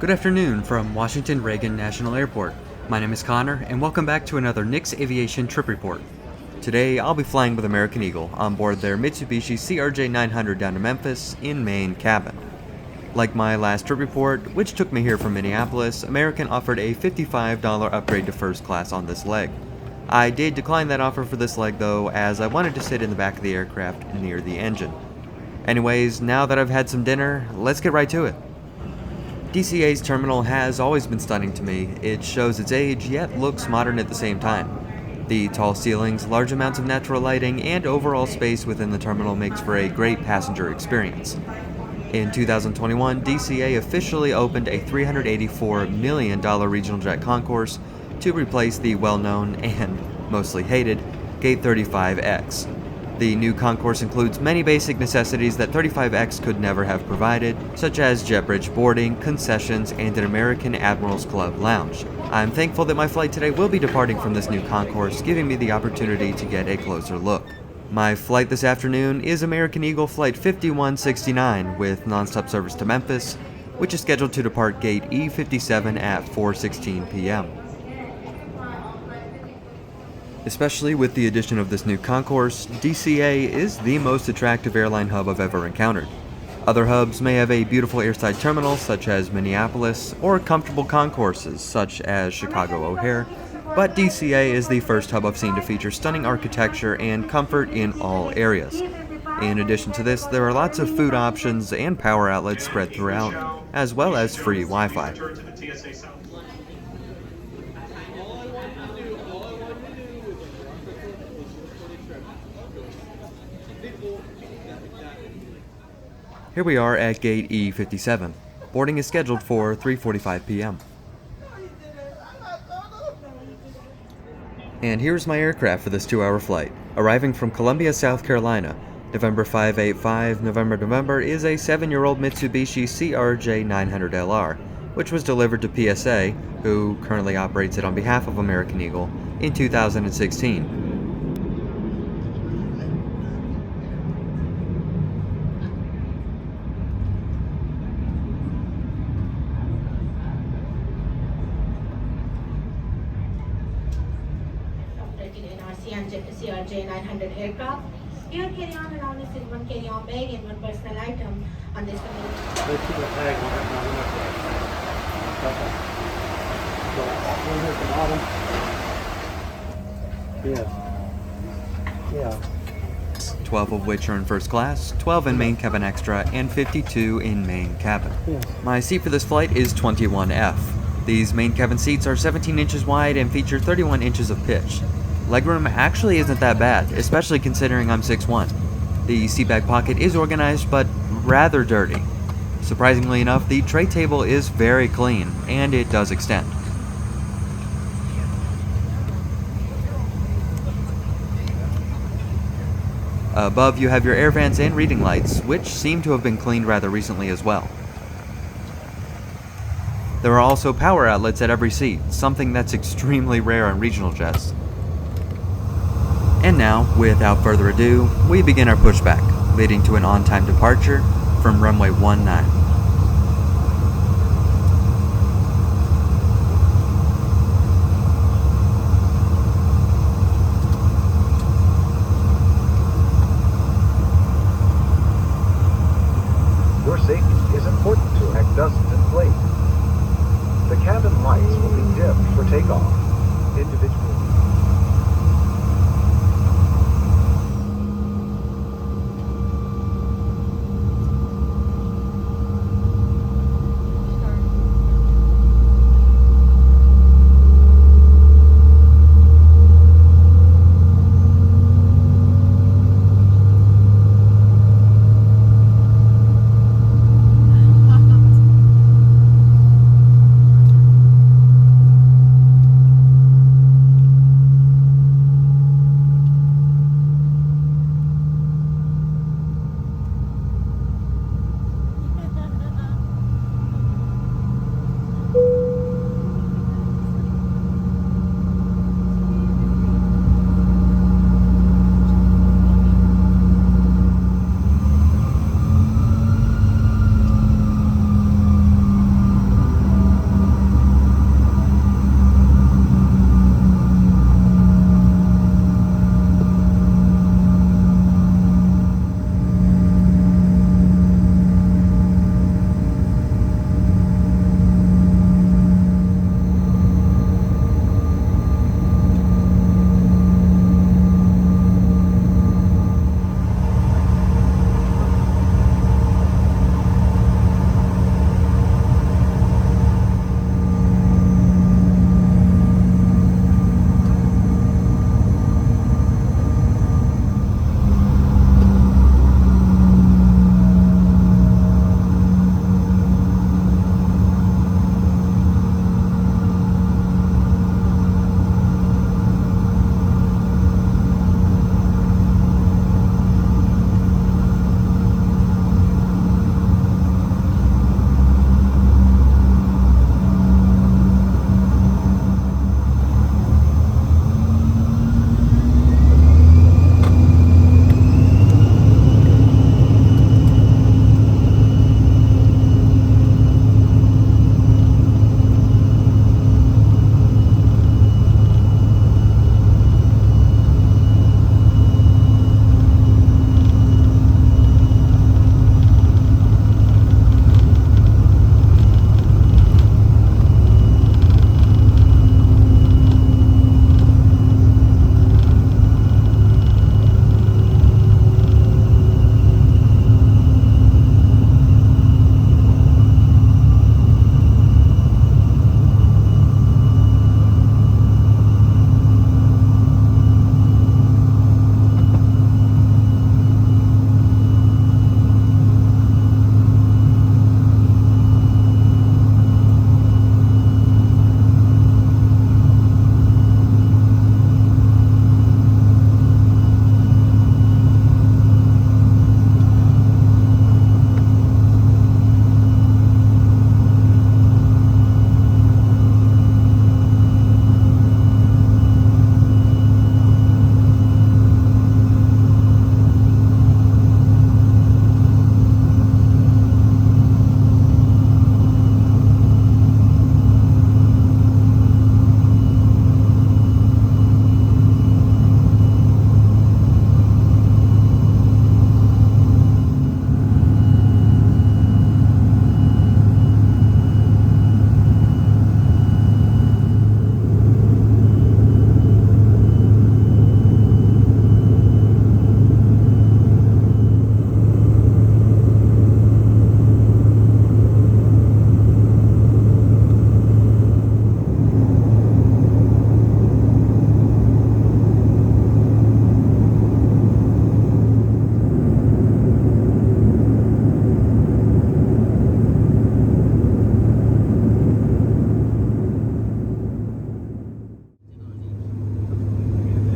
Good afternoon from Washington Reagan National Airport. My name is Connor, and welcome back to another Nix Aviation trip report. Today, I'll be flying with American Eagle on board their Mitsubishi CRJ-900 down to Memphis in main cabin. Like my last trip report, which took me here from Minneapolis, American offered a $55 upgrade to first class on this leg. I did decline that offer for this leg though, as I wanted to sit in the back of the aircraft near the engine. Anyways, now that I've had some dinner, let's get right to it. DCA's terminal has always been stunning to me. It shows its age, yet looks modern at the same time. The tall ceilings, large amounts of natural lighting, and overall space within the terminal makes for a great passenger experience. In 2021, DCA officially opened a $384 million regional jet concourse to replace the well-known and mostly hated Gate 35X. The new concourse includes many basic necessities that 35X could never have provided, such as jet bridge boarding, concessions, and an American Admirals Club lounge. I'm thankful that my flight today will be departing from this new concourse, giving me the opportunity to get a closer look. My flight this afternoon is American Eagle Flight 5169 with nonstop service to Memphis, which is scheduled to depart Gate E57 at 4:16 p.m. Especially with the addition of this new concourse, DCA is the most attractive airline hub I've ever encountered. Other hubs may have a beautiful airside terminal such as Minneapolis, or comfortable concourses such as Chicago O'Hare, but DCA is the first hub I've seen to feature stunning architecture and comfort in all areas. In addition to this, there are lots of food options and power outlets spread throughout, as well as free Wi-Fi. Here we are at Gate E57. Boarding is scheduled for 3:45 p.m. And here's my aircraft for this 2-hour flight. Arriving from Columbia, South Carolina, November 585, November is a 7-year-old Mitsubishi CRJ-900LR, which was delivered to PSA, who currently operates it on behalf of American Eagle, in 2016. CRJ-900 aircraft. Your carry-on allowance is 1 carry-on bag and 1 personal item on this Yeah. 12 of which are in first class, 12 in main cabin extra, and 52 in main cabin. My seat for this flight is 21F. These main cabin seats are 17 inches wide and feature 31 inches of pitch. Legroom actually isn't that bad, especially considering I'm 6'1". The seatback pocket is organized but rather dirty. Surprisingly enough, the tray table is very clean, and it does extend. Above you have your air vents and reading lights, which seem to have been cleaned rather recently as well. There are also power outlets at every seat, something that's extremely rare on regional jets. And now, without further ado, we begin our pushback, leading to an on-time departure from runway 19. Your safety is important to act dozens in place. The cabin lights will be dimmed for takeoff. Individual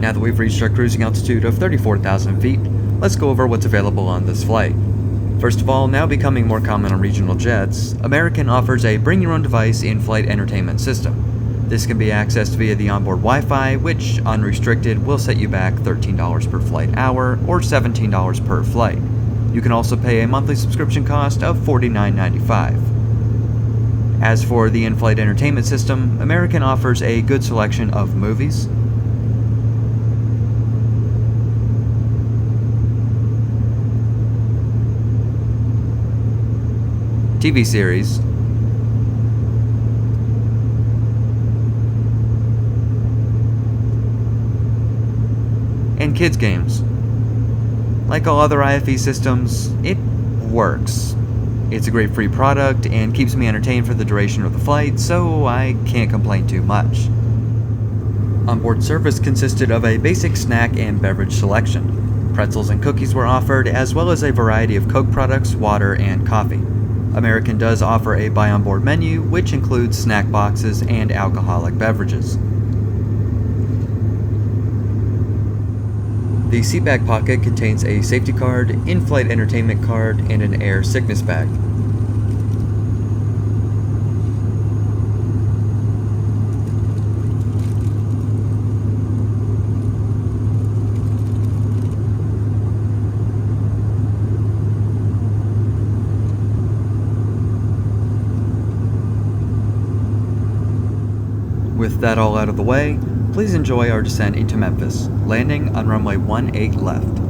Now that we've reached our cruising altitude of 34,000 feet, let's go over what's available on this flight. First of all, now becoming more common on regional jets, American offers a bring your own device in-flight entertainment system. This can be accessed via the onboard Wi-Fi, which, unrestricted, will set you back $13 per flight hour or $17 per flight. You can also pay a monthly subscription cost of $49.95. As for the in-flight entertainment system, American offers a good selection of movies, TV series, and kids games. Like all other IFE systems, it works. It's a great free product and keeps me entertained for the duration of the flight, so I can't complain too much. Onboard service consisted of a basic snack and beverage selection. Pretzels and cookies were offered, as well as a variety of Coke products, water, and coffee. American does offer a buy on board menu, which includes snack boxes and alcoholic beverages. The seat bag pocket contains a safety card, in-flight entertainment card, and an air sickness bag. With that all out of the way, please enjoy our descent into Memphis, landing on runway 18 left.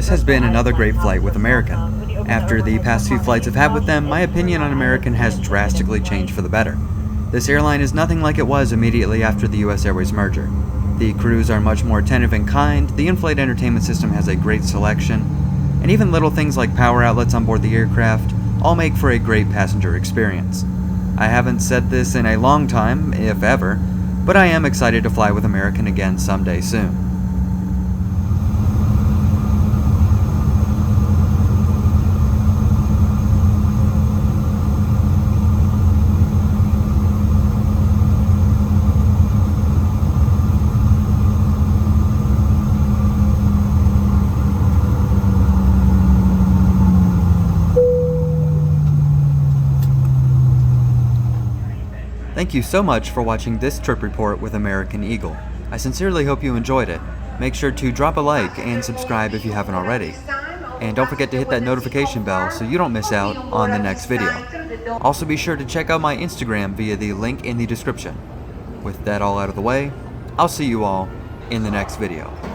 This has been another great flight with American. After the past few flights I've had with them, my opinion on American has drastically changed for the better. This airline is nothing like it was immediately after the US Airways merger. The crews are much more attentive and kind, the in-flight entertainment system has a great selection, and even little things like power outlets on board the aircraft all make for a great passenger experience. I haven't said this in a long time, if ever, but I am excited to fly with American again someday soon. Thank you so much for watching this trip report with American Eagle. I sincerely hope you enjoyed it. Make sure to drop a like and subscribe if you haven't already. And don't forget to hit that notification bell so you don't miss out on the next video. Also be sure to check out my Instagram via the link in the description. With that all out of the way, I'll see you all in the next video.